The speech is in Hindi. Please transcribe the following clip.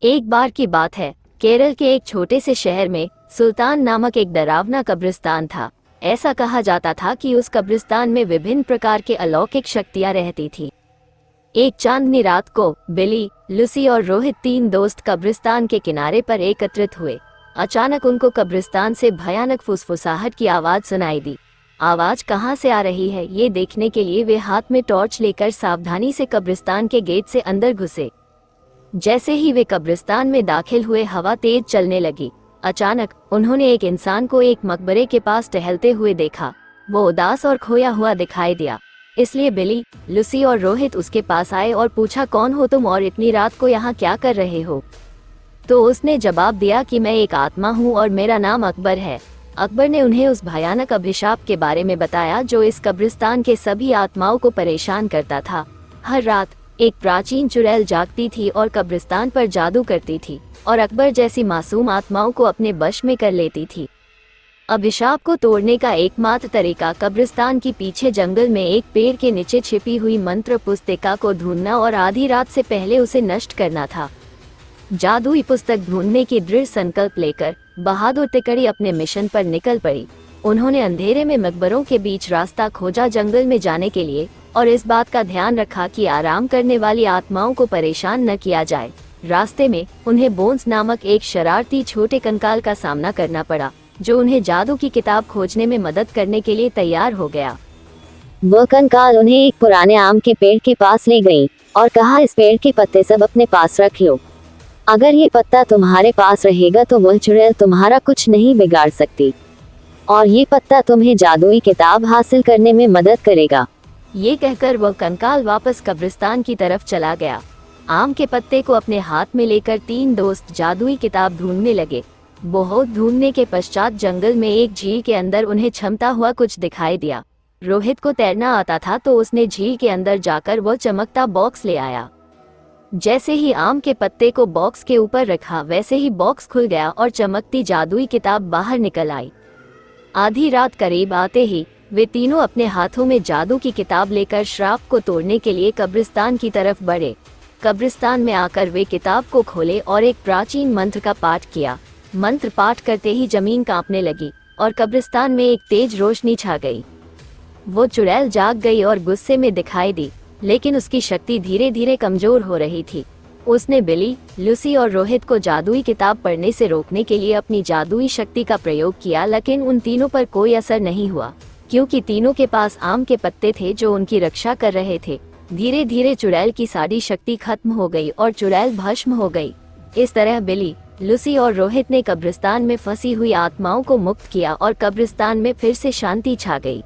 एक बार की बात है, केरल के एक छोटे से शहर में सुल्तान नामक एक डरावना कब्रिस्तान था। ऐसा कहा जाता था कि उस कब्रिस्तान में विभिन्न प्रकार के अलौकिक शक्तियां रहती थी। एक चांदनी रात को बिली, लूसी और रोहित तीन दोस्त कब्रिस्तान के किनारे पर एकत्रित हुए। अचानक उनको कब्रिस्तान से भयानक फुसफुसाहट की आवाज सुनाई दी। आवाज कहाँ से आ रही है ये देखने के लिए वे हाथ में टॉर्च लेकर सावधानी से कब्रिस्तान के गेट से अंदर घुसे। जैसे ही वे कब्रिस्तान में दाखिल हुए, हवा तेज चलने लगी। अचानक उन्होंने एक इंसान को एक मकबरे के पास टहलते हुए देखा। वो उदास और खोया हुआ दिखाई दिया, इसलिए बिली, लूसी और रोहित उसके पास आए और पूछा, कौन हो तुम और इतनी रात को यहाँ क्या कर रहे हो? तो उसने जवाब दिया कि मैं एक आत्मा हूँ और मेरा नाम अकबर है। अकबर ने उन्हें उस भयानक अभिशाप के बारे में बताया जो इस कब्रिस्तान के सभी आत्माओं को परेशान करता था। हर रात एक प्राचीन चुड़ैल जागती थी और कब्रिस्तान पर जादू करती थी और अकबर जैसी मासूम आत्माओं को अपने वश में कर लेती थी। अभिशाप को तोड़ने का एकमात्र तरीका कब्रिस्तान के पीछे जंगल में एक पेड़ के नीचे छिपी हुई मंत्र पुस्तिका को ढूंढना और आधी रात से पहले उसे नष्ट करना था। जादुई पुस्तक ढूंढने की दृढ़ संकल्प लेकर बहादुर तिकड़ी अपने मिशन पर निकल पड़ी। उन्होंने अंधेरे में मकबरों के बीच रास्ता खोजा जंगल में जाने के लिए, और इस बात का ध्यान रखा कि आराम करने वाली आत्माओं को परेशान न किया जाए। रास्ते में उन्हें बोन्स नामक एक शरारती छोटे कंकाल का सामना करना पड़ा, जो उन्हें जादू की किताब खोजने में मदद करने के लिए तैयार हो गया। वह कंकाल उन्हें एक पुराने आम के पेड़ के पास ले गई और कहा, इस पेड़ के पत्ते सब अपने पास रख लो। अगर ये पत्ता तुम्हारे पास रहेगा तो वह चुड़ैल तुम्हारा कुछ नहीं बिगाड़ सकती, और ये पत्ता तुम्हें जादुई किताब हासिल करने में मदद करेगा। ये कहकर वह कंकाल वापस कब्रिस्तान की तरफ चला गया। आम के पत्ते को अपने हाथ में लेकर तीन दोस्त जादुई किताब ढूंढने लगे। बहुत ढूंढने के पश्चात जंगल में एक झील के अंदर उन्हें छमता हुआ कुछ दिखाई दिया। रोहित को तैरना आता था तो उसने झील के अंदर जाकर वह चमकता बॉक्स ले आया। जैसे ही आम के पत्ते को बॉक्स के ऊपर रखा, वैसे ही बॉक्स खुल गया और चमकती जादुई किताब बाहर निकल आई। आधी रात करीब आते ही वे तीनों अपने हाथों में जादू की किताब लेकर श्राप को तोड़ने के लिए कब्रिस्तान की तरफ बढ़े। कब्रिस्तान में आकर वे किताब को खोले और एक प्राचीन मंत्र का पाठ किया। मंत्र पाठ करते ही जमीन कांपने लगी और कब्रिस्तान में एक तेज रोशनी छा गई। वो चुड़ैल जाग गई और गुस्से में दिखाई दी, लेकिन उसकी शक्ति धीरे धीरे कमजोर हो रही थी। उसने बिली, लूसी और रोहित को जादुई किताब पढ़ने से रोकने के लिए अपनी जादुई शक्ति का प्रयोग किया, लेकिन उन तीनों पर कोई असर नहीं हुआ, क्योंकि तीनों के पास आम के पत्ते थे जो उनकी रक्षा कर रहे थे। धीरे धीरे चुड़ैल की सारी शक्ति खत्म हो गई और चुड़ैल भस्म हो गई। इस तरह बिली, लूसी और रोहित ने कब्रिस्तान में फंसी हुई आत्माओं को मुक्त किया और कब्रिस्तान में फिर से शांति छा गई।